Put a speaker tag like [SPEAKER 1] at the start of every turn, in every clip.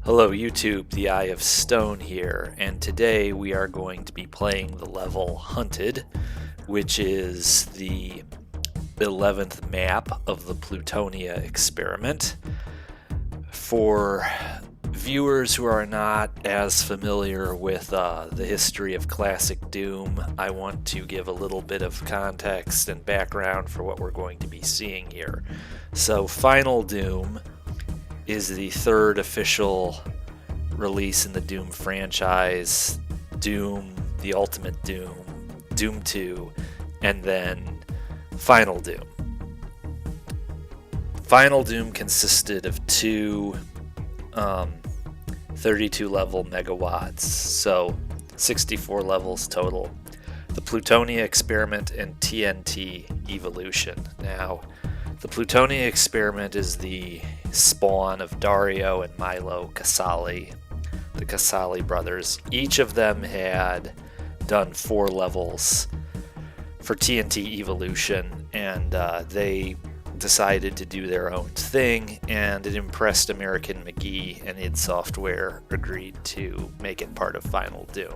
[SPEAKER 1] Hello YouTube, the Eye of Stone here, and today we are going to be playing the level Hunted, which is the 11th map of the Plutonia Experiment. For viewers who are not as familiar with the history of classic Doom, I want to give a little bit of context and background for what we're going to be seeing here. So Final Doom is the third official release in the Doom franchise. Doom, the Ultimate Doom, Doom 2, and then Final Doom. Final Doom consisted of two 32 level megawatts, so 64 levels total. The Plutonia Experiment and TNT Evolution. Now, the Plutonia Experiment is the spawn of Dario and Milo Casali, the Casali brothers. Each of them had done 4 levels for TNT Evolution, and they decided to do their own thing, and it impressed American McGee, and id Software agreed to make it part of Final Doom.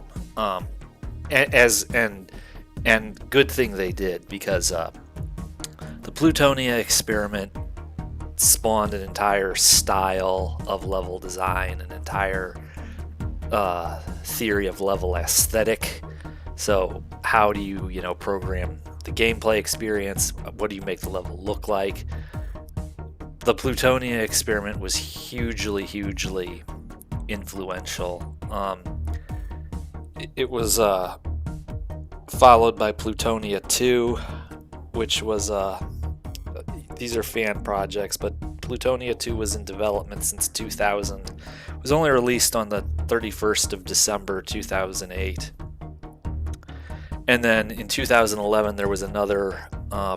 [SPEAKER 1] And good thing they did, because the Plutonia Experiment spawned an entire style of level design, an entire theory of level aesthetic. So how do you, program the gameplay experience? What do you make the level look like? The Plutonia Experiment was hugely influential. It was followed by Plutonia 2, which was these are fan projects, but Plutonia 2 was in development since 2000. It was only released on the 31st of December 2008. And then in 2011 there was another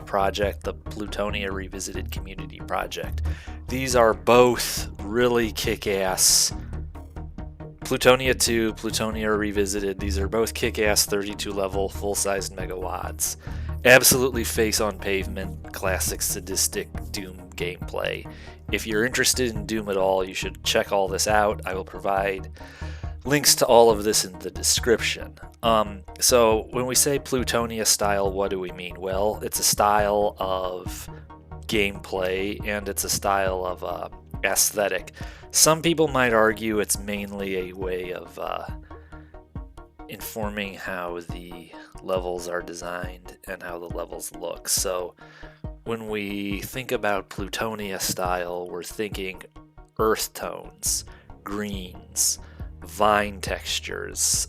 [SPEAKER 1] project, the Plutonia Revisited Community Project. These are both really kick-ass. Plutonia 2, Plutonia Revisited, these are both kick-ass 32 level full-sized megawatts. Absolutely face on pavement, classic sadistic Doom gameplay. If you're interested in Doom at all, you should check all this out. I will provide links to all of this in the description. So when we say Plutonia style, what do we mean? Well, it's a style of gameplay, and it's a style of aesthetic. Some people might argue it's mainly a way of informing how the levels are designed and how the levels look. So when we think about Plutonia style, we're thinking earth tones, greens, vine textures,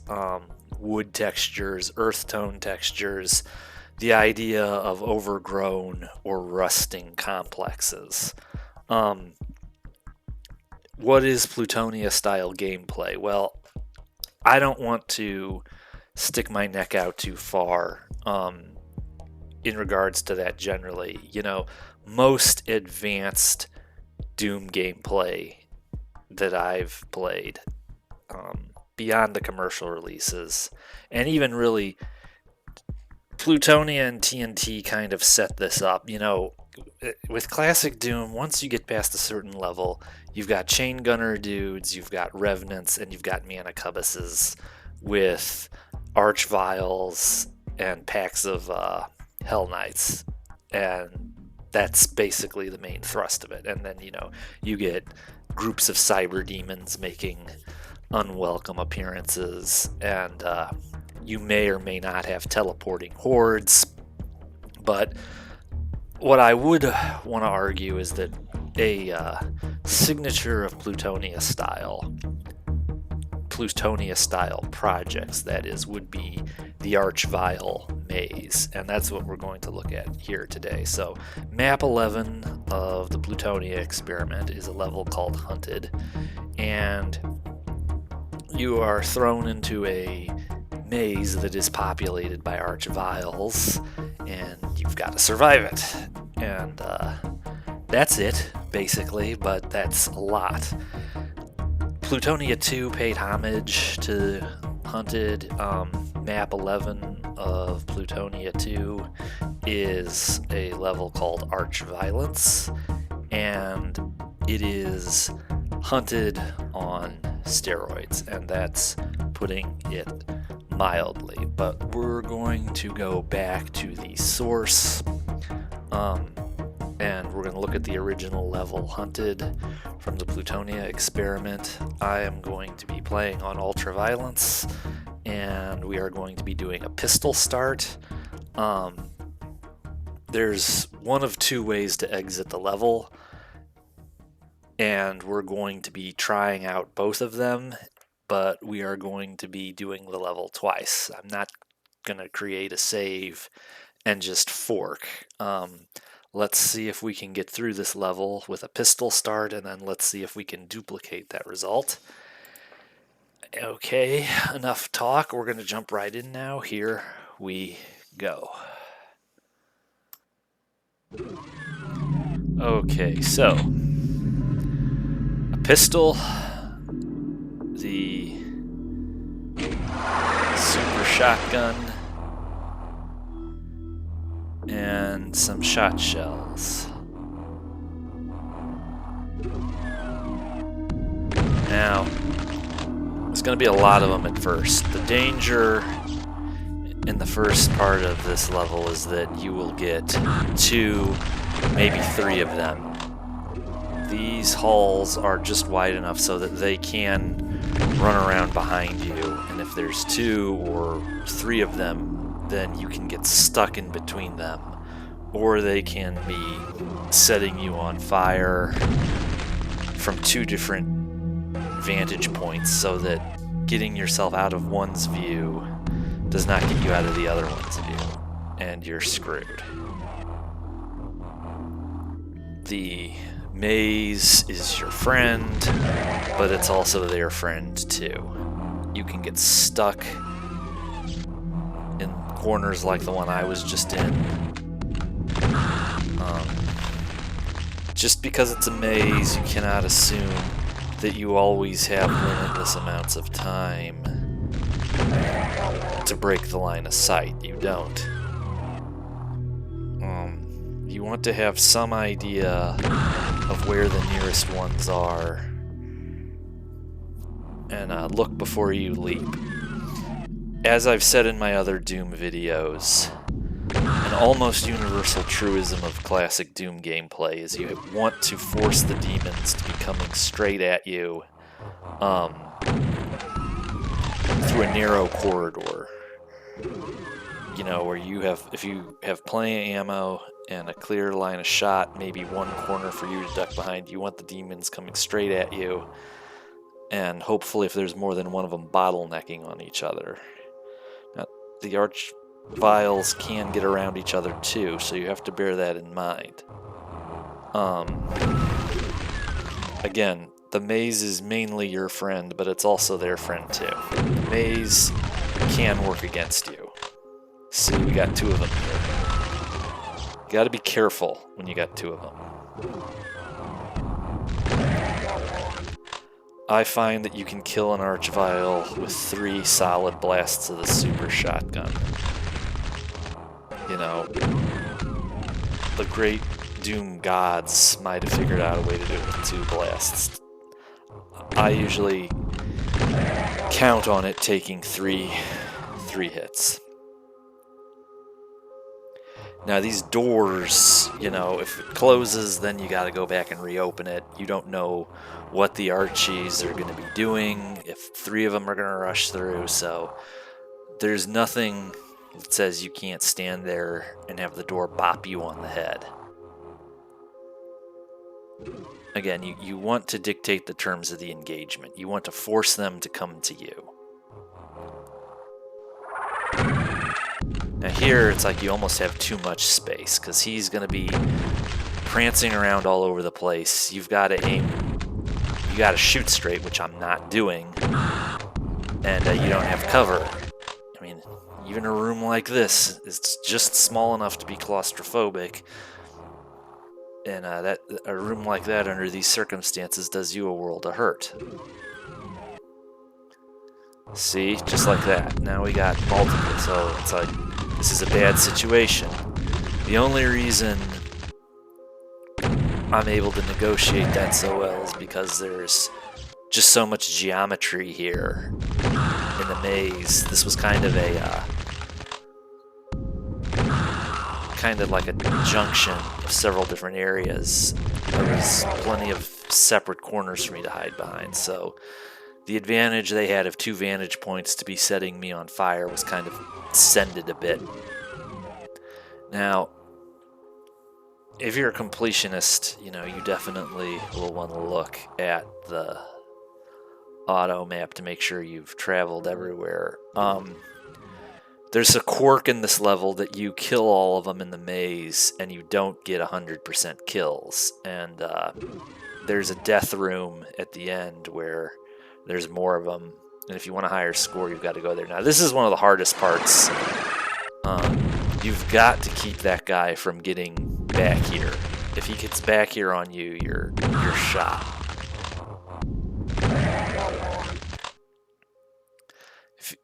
[SPEAKER 1] wood textures, earth tone textures, the idea of overgrown or rusting complexes. What is Plutonia style gameplay? Well, I don't want to stick my neck out too far in regards to that generally. Most advanced Doom gameplay that I've played, beyond the commercial releases, and even really Plutonia and TNT kind of set this up. With classic Doom, once you get past a certain level, you've got chain gunner dudes, you've got revenants, and you've got manicubuses with archviles and packs of hell knights, and that's basically the main thrust of it. And then you get groups of cyber demons making unwelcome appearances, and you may or may not have teleporting hordes. But what I would want to argue is that a signature of Plutonia style projects, that is, would be the Archvile maze, and that's what we're going to look at here today. So map 11 of the Plutonia Experiment is a level called Hunted, and you are thrown into a maze that is populated by Archviles, and you've got to survive it. And that's it, basically, but that's a lot. Plutonia 2 paid homage to Hunted. Map 11 of Plutonia 2 is a level called Ultraviolence, and it is hunted on steroids, and that's putting it mildly. But we're going to go back to the source, and we're going to look at the original level hunted from the Plutonia Experiment. I am going to be playing on Ultraviolence, and we are going to be doing a pistol start. There's one of two ways to exit the level, and we're going to be trying out both of them, but we are going to be doing the level twice. I'm not going to create a save and just fork. Let's see if we can get through this level with a pistol start, and then let's see if we can duplicate that result. Okay, enough talk. We're going to jump right in now. Here we go. Okay, so a pistol, the super shotgun, and some shot shells. Now, there's going to be a lot of them at first. The danger in the first part of this level is that you will get 2, maybe 3 of them. These halls are just wide enough so that they can run around behind you, and if there's 2 or 3 of them, then you can get stuck in between them, or they can be setting you on fire from 2 different vantage points, so that getting yourself out of one's view does not get you out of the other one's view, and you're screwed. The maze is your friend, but it's also their friend too. You can get stuck in corners like the one I was just in. Just because it's a maze, you cannot assume that you always have limitless amounts of time to break the line of sight. You don't. You want to have some idea of where the nearest ones are, and look before you leap. As I've said in my other Doom videos, an almost universal truism of classic Doom gameplay is you want to force the demons to be coming straight at you through a narrow corridor. You know, where you have, if you have plenty of ammo and a clear line of shot, maybe one corner for you to duck behind, you want the demons coming straight at you, and hopefully if there's more than one of them, bottlenecking on each other. Now, the arch-vials can get around each other too, so you have to bear that in mind. Again, the maze is mainly your friend, but it's also their friend too. The maze can work against you. See, we got 2 of them here. You gotta be careful when you got 2 of them. I find that you can kill an arch-vial with 3 solid blasts of the super shotgun. You know, the great Doom gods might have figured out a way to do it with 2 blasts. I usually count on it taking 3 hits. Now these doors, you know, if it closes, then you gotta go back and reopen it. You don't know what the Archies are gonna be doing, if 3 of them are gonna rush through, so there's nothing that says you can't stand there and have the door bop you on the head. Again, you want to dictate the terms of the engagement. You want to force them to come to you. Now here, it's like you almost have too much space, because he's going to be prancing around all over the place. You've got to aim, you got to shoot straight, which I'm not doing, and you don't have cover. I mean, even a room like this is just small enough to be claustrophobic, and that a room like that under these circumstances does you a world of hurt. See, just like that. Now we got multiple, so it's like, this is a bad situation. The only reason I'm able to negotiate that so well is because there's just so much geometry here in the maze. This was kind of like a junction of several different areas. There was plenty of separate corners for me to hide behind, so the advantage they had of 2 vantage points to be setting me on fire was kind of sended a bit. Now, if you're a completionist, you know, you definitely will want to look at the auto map to make sure you've traveled everywhere. There's a quirk in this level that you kill all of them in the maze and you don't get 100% kills. And there's a death room at the end where there's more of them. And if you want a higher score, you've got to go there. Now, this is one of the hardest parts. You've got to keep that guy from getting back here. If he gets back here on you, you're shot.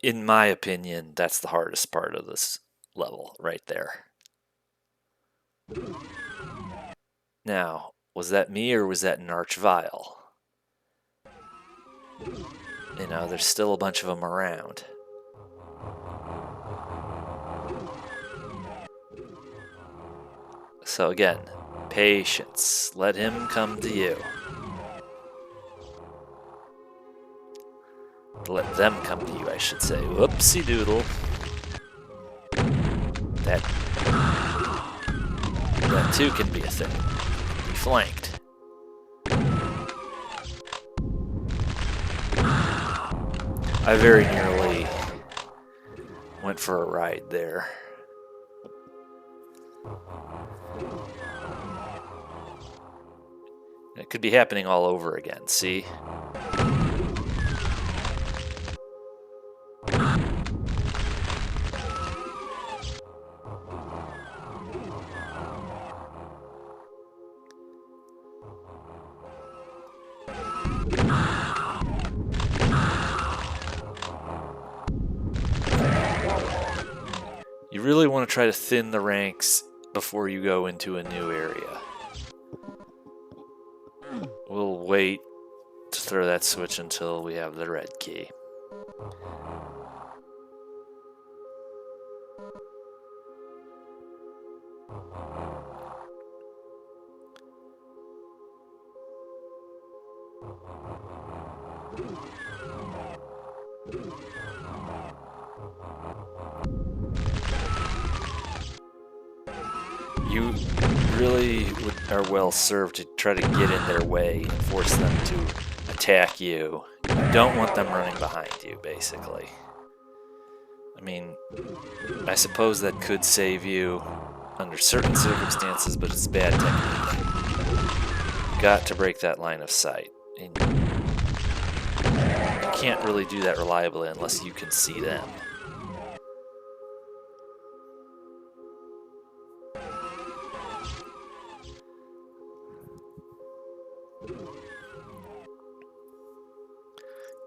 [SPEAKER 1] In my opinion, that's the hardest part of this level right there. Now, was that me or was that an Archvile? You know, there's still a bunch of them around. So again, patience. Let him come to you. Let them come to you, I should say. Whoopsie doodle. That too can be a thing. Be flanked. I very nearly went for a ride there. It could be happening all over again, see? You really want to try to thin the ranks before you go into a new area. We'll wait to throw that switch until we have the red key. You really are well served to try to get in their way and force them to attack you. You don't want them running behind you, basically. I mean, I suppose that could save you under certain circumstances, but it's bad technique. You've got to break that line of sight. And you can't really do that reliably unless you can see them.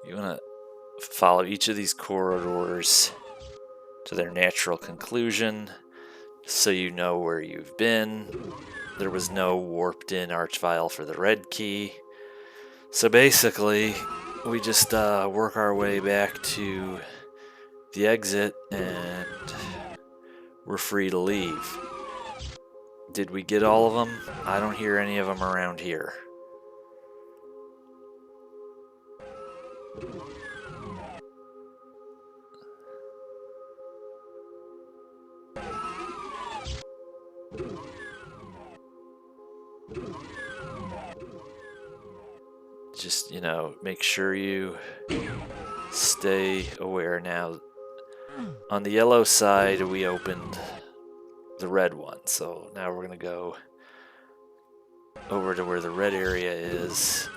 [SPEAKER 1] You want to follow each of these corridors to their natural conclusion so you know where you've been. There was no warped in Archvile for the red key. So basically, we just work our way back to the exit and we're free to leave. Did we get all of them? I don't hear any of them around here. Just, you know, make sure you stay aware. Now, on the yellow side, we opened the red one. So now we're going to go over to where the red area is.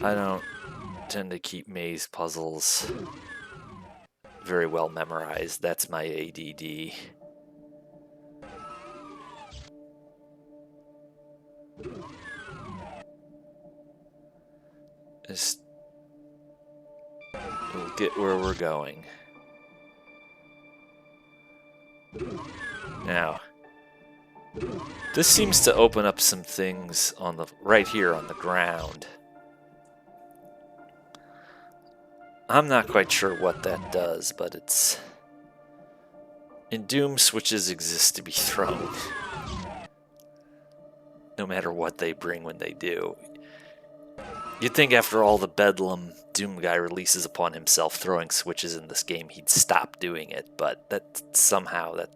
[SPEAKER 1] I don't tend to keep maze puzzles very well memorized. That's my ADD. Just we'll get where we're going. Now, this seems to open up some things on the right here on the ground. I'm not quite sure what that does, but it's... In Doom, switches exist to be thrown. No matter what they bring when they do. You'd think after all the bedlam Doom guy releases upon himself throwing switches in this game, he'd stop doing it, but that somehow that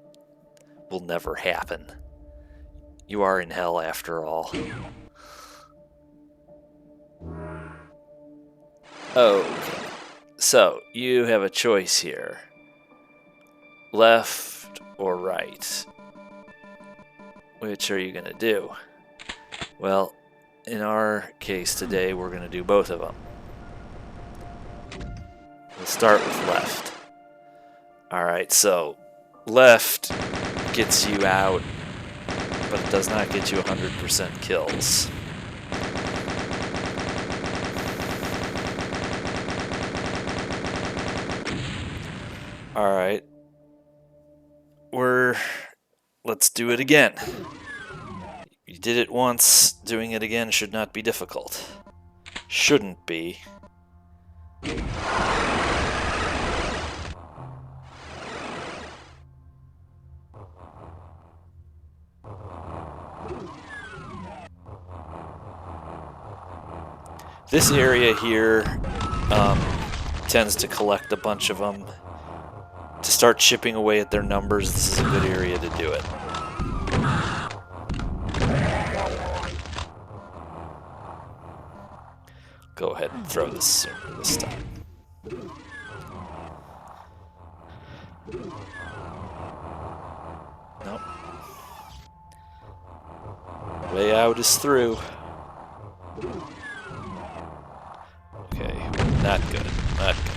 [SPEAKER 1] will never happen. You are in hell after all. Okay, so you have a choice here. Left or right? Which are you going to do? Well, in our case today, we're going to do both of them. We'll start with left. Alright, so left gets you out, but it does not get you 100% kills. Alright. Let's do it again. You did it once, doing it again should not be difficult. Shouldn't be. This area here tends to collect a bunch of them. To start chipping away at their numbers, this is a good area to do it. Go ahead and throw this sooner this time. Nope. Way out is through. Okay, not good, not good.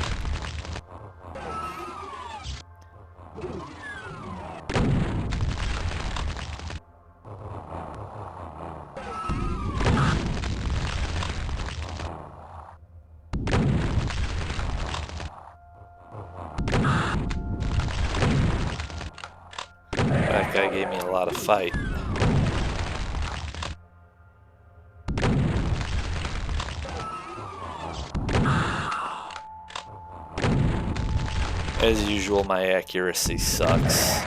[SPEAKER 1] That guy gave me a lot of fight. As usual, my accuracy sucks.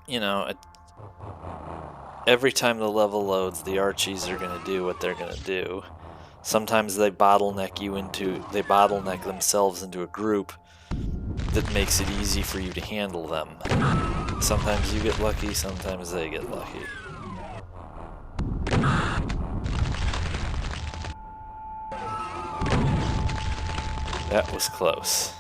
[SPEAKER 1] You know, every time the level loads, the Archies are going to do what they're going to do. Sometimes they bottleneck themselves into a group that makes it easy for you to handle them. Sometimes you get lucky, sometimes they get lucky. That was close.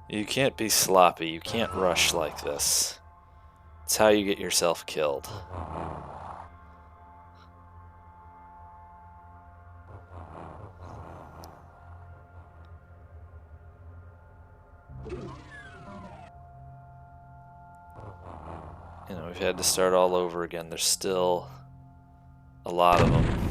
[SPEAKER 1] You can't be sloppy, you can't rush like this. It's how you get yourself killed. You know, we've had to start all over again. There's still a lot of them.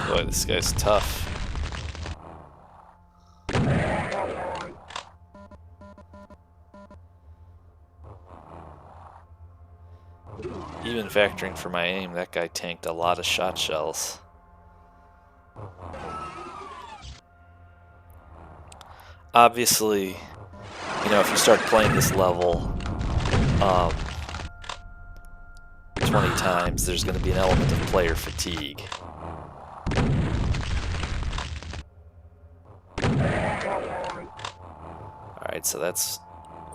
[SPEAKER 1] Boy, this guy's tough. Even factoring for my aim, that guy tanked a lot of shot shells. Obviously, you know, if you start playing this level 20 times, there's going to be an element of player fatigue. Alright, so that's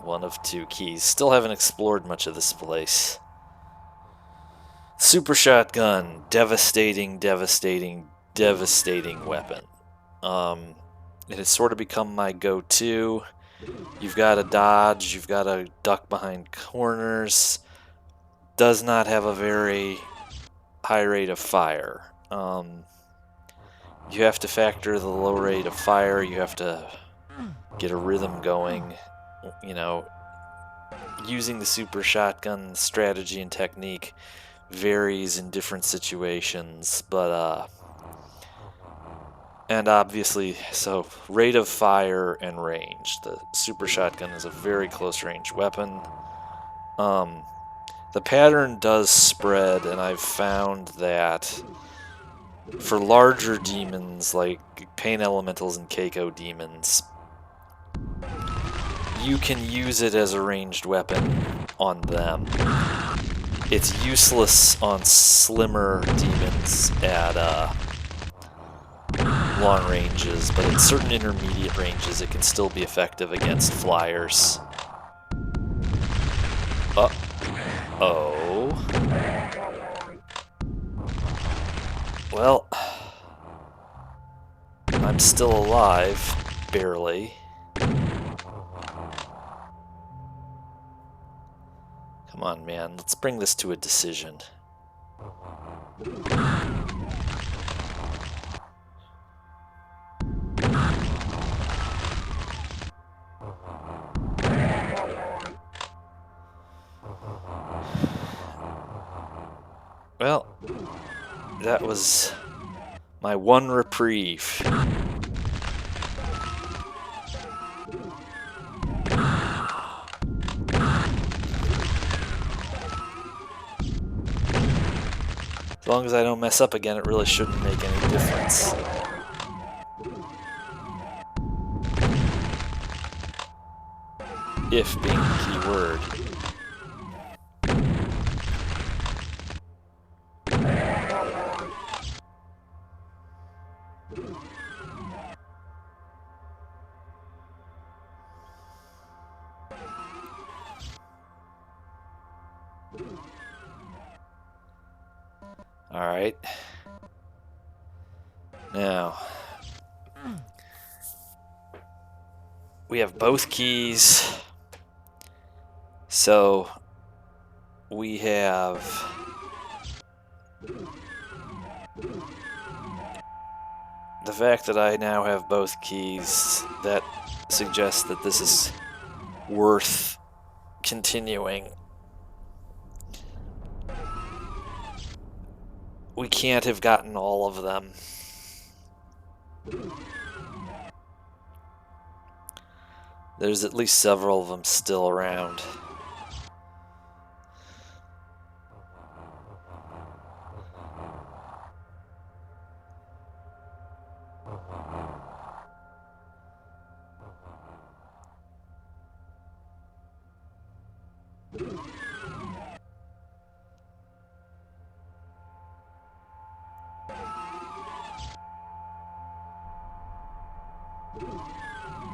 [SPEAKER 1] One of two keys. Still haven't explored much of this place. Super shotgun. Devastating, devastating, devastating weapon. It has sort of become my go-to. You've got to dodge, you've got to duck behind corners. Does not have a very high rate of fire. You have to factor the low rate of fire, you have to get a rhythm going. You know, using the super shotgun strategy and technique varies in different situations, but and obviously, so rate of fire and range. The super shotgun is a very close range weapon. The pattern does spread, and I've found that for larger demons like Pain Elementals and Keiko demons, you can use it as a ranged weapon on them. It's useless on slimmer demons at long ranges, but at certain intermediate ranges it can still be effective against flyers. Uh-oh. Well, I'm still alive, barely. Come on, man, let's bring this to a decision. Well, that was my one reprieve. As long as I don't mess up again, it really shouldn't make any difference. If being the key word. Alright. Now, we have both keys. So, we have the fact that I now have both keys, that suggests that this is worth continuing. We can't have gotten all of them. There's at least several of them still around.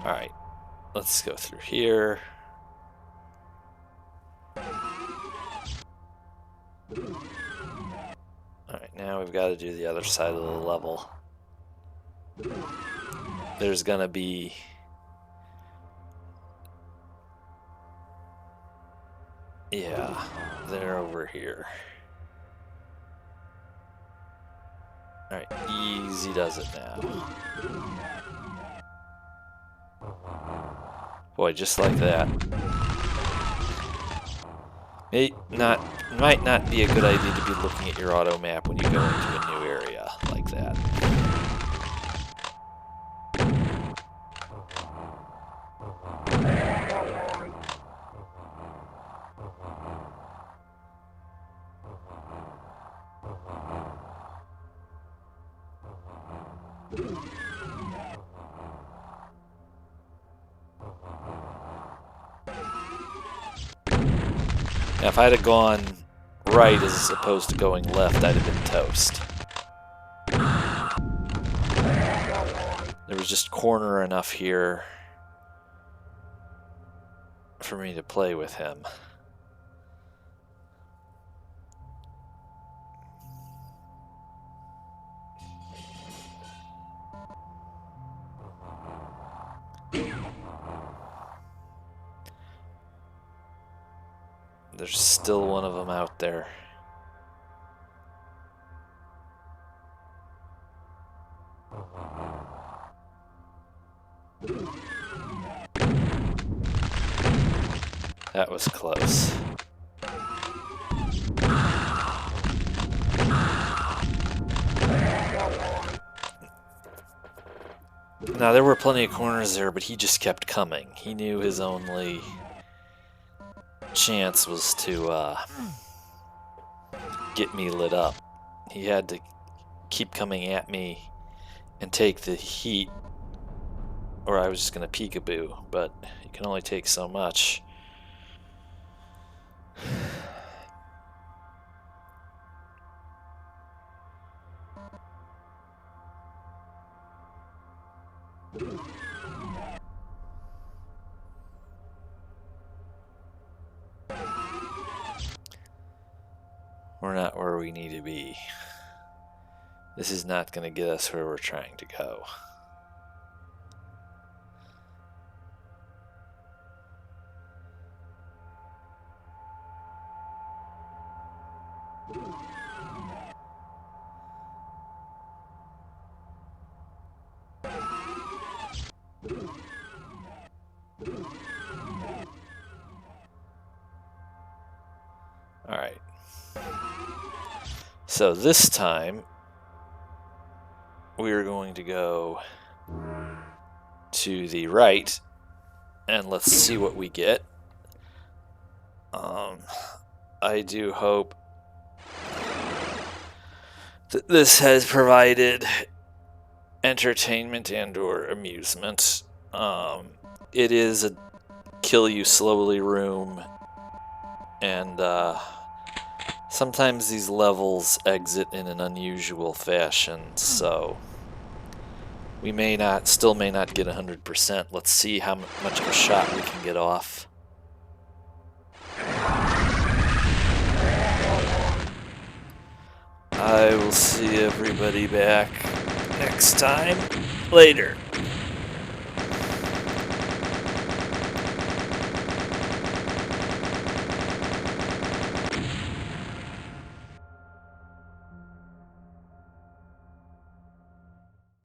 [SPEAKER 1] Alright, let's go through here. Alright, now we've got to do the other side of the level. There's gonna be... yeah, they're over here. Alright, easy does it now. Boy, just like that. Might not be a good idea to be looking at your auto map when you go into a new area like that. Now, if I'd have gone right as opposed to going left, I'd have been toast. There was just corner enough here for me to play with him. There's still one of them out there. That was close. Now, there were plenty of corners there, but he just kept coming. He knew his only chance was to get me lit up. He had to keep coming at me and take the heat, or I was just going to peekaboo, but you can only take so much. We're not where we need to be. This is not going to get us where we're trying to go. All right. So this time, we are going to go to the right, and let's see what we get. I do hope that this has provided entertainment and or amusement. It is a kill you slowly room, and sometimes these levels exit in an unusual fashion, so we still may not get 100%. Let's see how much of a shot we can get off. I will see everybody back next time. Later.